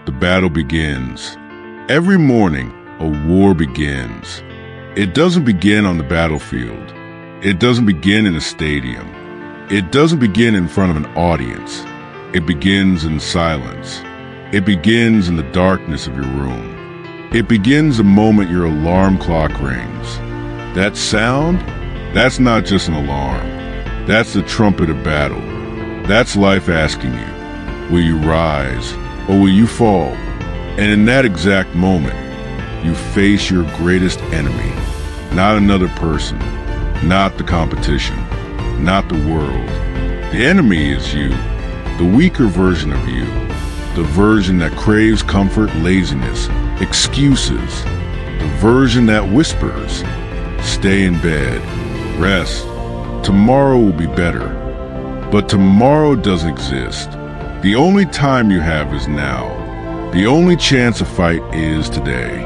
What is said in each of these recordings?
the battle begins. Every morning, a war begins. It doesn't begin on the battlefield. It doesn't begin in a stadium. It doesn't begin in front of an audience. It begins in silence. It begins in the darkness of your room. It begins the moment your alarm clock rings. That sound, that's not just an alarm. That's the trumpet of battle. That's life asking you, will you rise or will you fall? And in that exact moment, you face your greatest enemy, not another person, not the competition, not the world. The enemy is you, the weaker version of you, the version that craves comfort, laziness, excuses, the version that whispers, stay in bed, rest, tomorrow will be better. But tomorrow doesn't exist. The only time you have is now. The only chance to fight is today.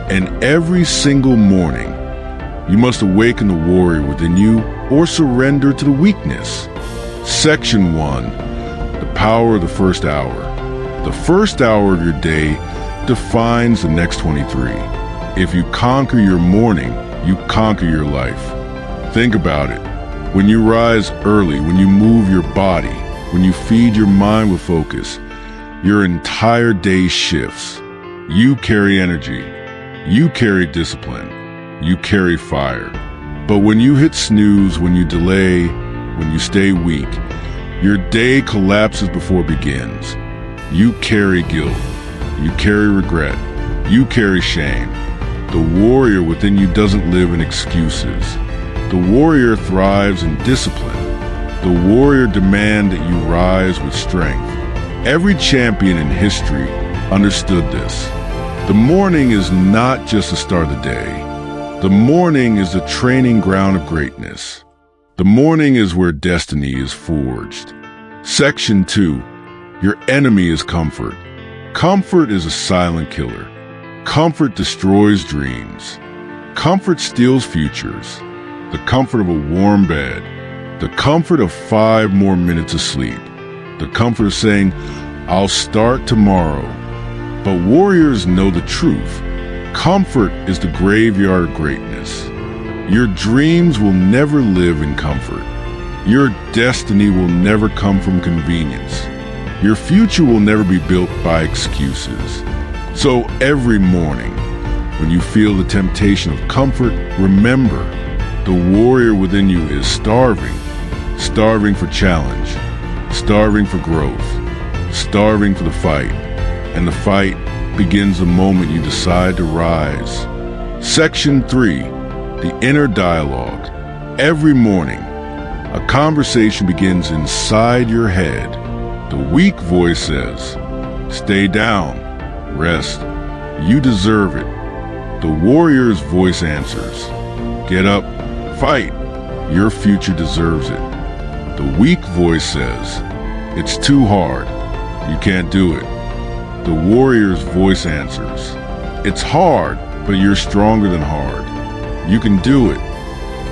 And every single morning, you must awaken the warrior within you or surrender to the weakness. Section 1, the power of the first hour. The first hour of your day defines the next 23. If you conquer your morning, you conquer your life. Think about it. When you rise early, when you move your body, when you feed your mind with focus, your entire day shifts. You carry energy. You carry discipline. You carry fire. But when you hit snooze, when you delay, when you stay weak, your day collapses before it begins. You carry guilt. You carry regret. You carry shame. The warrior within you doesn't live in excuses. The warrior thrives in discipline. The warrior demands that you rise with strength. Every champion in history understood this. The morning is not just the start of the day. The morning is the training ground of greatness. The morning is where destiny is forged. Section 2. Your enemy is comfort. Comfort is a silent killer. Comfort destroys dreams. Comfort steals futures. The comfort of a warm bed. The comfort of 5 more minutes of sleep. The comfort of saying, I'll start tomorrow. But warriors know the truth. Comfort is the graveyard of greatness. Your dreams will never live in comfort. Your destiny will never come from convenience. Your future will never be built by excuses. So every morning, when you feel the temptation of comfort, remember, the warrior within you is starving. Starving for challenge. Starving for growth. Starving for the fight. And the fight begins the moment you decide to rise. Section 3, the inner dialogue. Every morning, a conversation begins inside your head. The weak voice says, stay down, rest, you deserve it. The warrior's voice answers, get up, fight, your future deserves it. The weak voice says, it's too hard, you can't do it. The warrior's voice answers, it's hard, but you're stronger than hard. You can do it.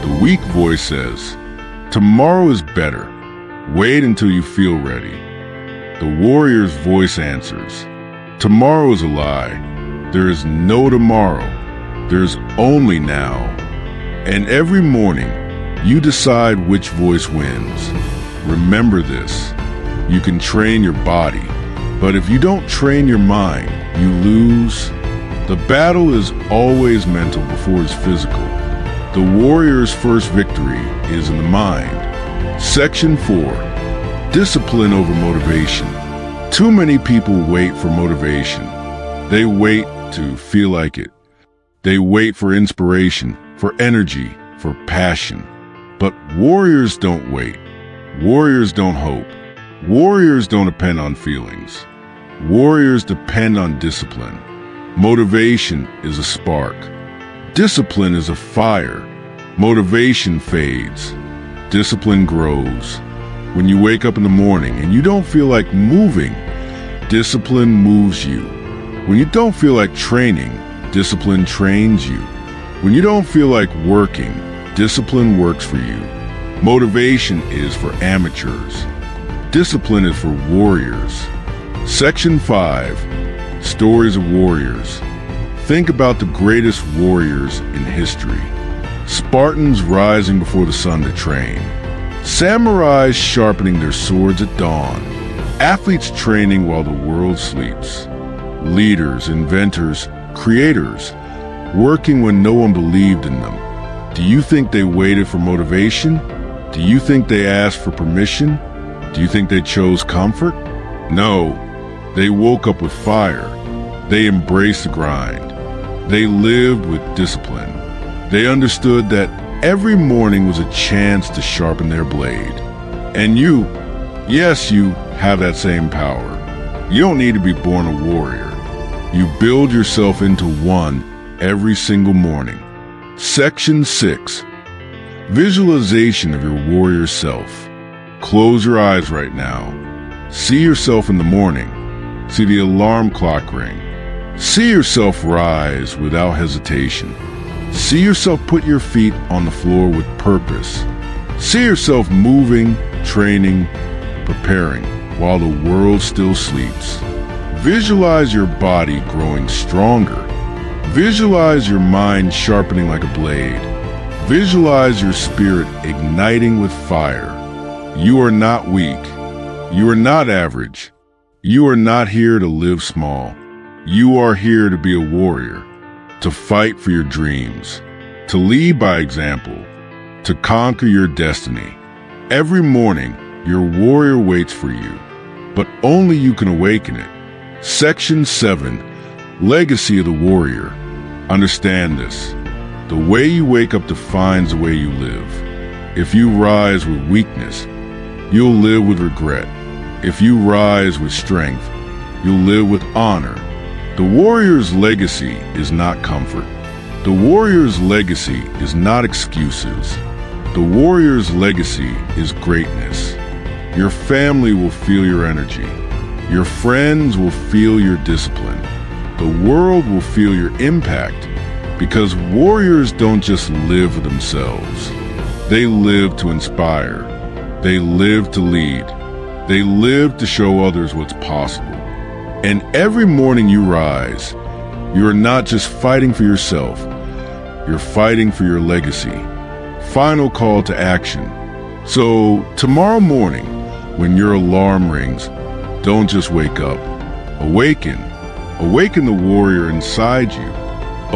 The weak voice says, tomorrow is better. Wait until you feel ready. The warrior's voice answers, tomorrow is a lie. There is no tomorrow. There's only now. And every morning, you decide which voice wins. Remember this. You can train your body, but if you don't train your mind, you lose. The battle is always mental before it's physical. The warrior's first victory is in the mind. Section 4. Discipline over motivation. Too many people wait for motivation. They wait to feel like it. They wait for inspiration, for energy, for passion. But warriors don't wait. Warriors don't hope. Warriors don't depend on feelings. Warriors depend on discipline. Motivation is a spark. Discipline is a fire. Motivation fades. Discipline grows. When you wake up in the morning and you don't feel like moving, discipline moves you. When you don't feel like training, discipline trains you. When you don't feel like working, discipline works for you. Motivation is for amateurs. Discipline is for warriors. Section 5. stories of warriors. Think about the greatest warriors in history. Spartans rising before the sun to train. Samurais sharpening their swords at dawn. Athletes training while the world sleeps. Leaders, inventors, creators, working when no one believed in them. Do you think they waited for motivation? Do you think they asked for permission? Do you think they chose comfort? No, they woke up with fire. They embraced the grind. They lived with discipline. They understood that every morning was a chance to sharpen their blade. And you, yes, you have that same power. You don't need to be born a warrior. You build yourself into one every single morning. Section 6. Visualization of your warrior self. Close your eyes right now. See yourself in the morning. See the alarm clock ring. See yourself rise without hesitation. See yourself put your feet on the floor with purpose. See yourself moving, training, preparing while the world still sleeps. Visualize your body growing stronger. Visualize your mind sharpening like a blade. Visualize your spirit igniting with fire. You are not weak. You are not average. You are not here to live small. You are here to be a warrior, to fight for your dreams, to lead by example, to conquer your destiny. Every morning, your warrior waits for you, but only you can awaken it. Section 7. Legacy of the warrior. Understand this. The way you wake up defines the way you live. If you rise with weakness, you'll live with regret. If you rise with strength, you'll live with honor. The warrior's legacy is not comfort. The warrior's legacy is not excuses. The warrior's legacy is greatness. Your family will feel your energy. Your friends will feel your discipline. The world will feel your impact, because warriors don't just live for themselves. They live to inspire. They live to lead. They live to show others what's possible. And every morning you rise, you are not just fighting for yourself, you're fighting for your legacy. Final call to action. So tomorrow morning, when your alarm rings, don't just wake up. Awaken. Awaken the warrior inside you.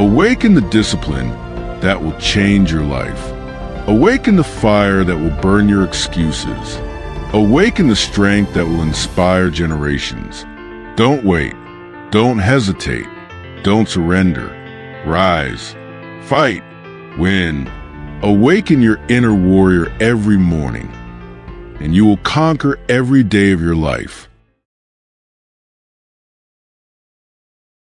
Awaken the discipline that will change your life. Awaken the fire that will burn your excuses. Awaken the strength that will inspire generations. Don't wait. Don't hesitate. Don't surrender. Rise. Fight. Win. Awaken your inner warrior every morning, and you will conquer every day of your life.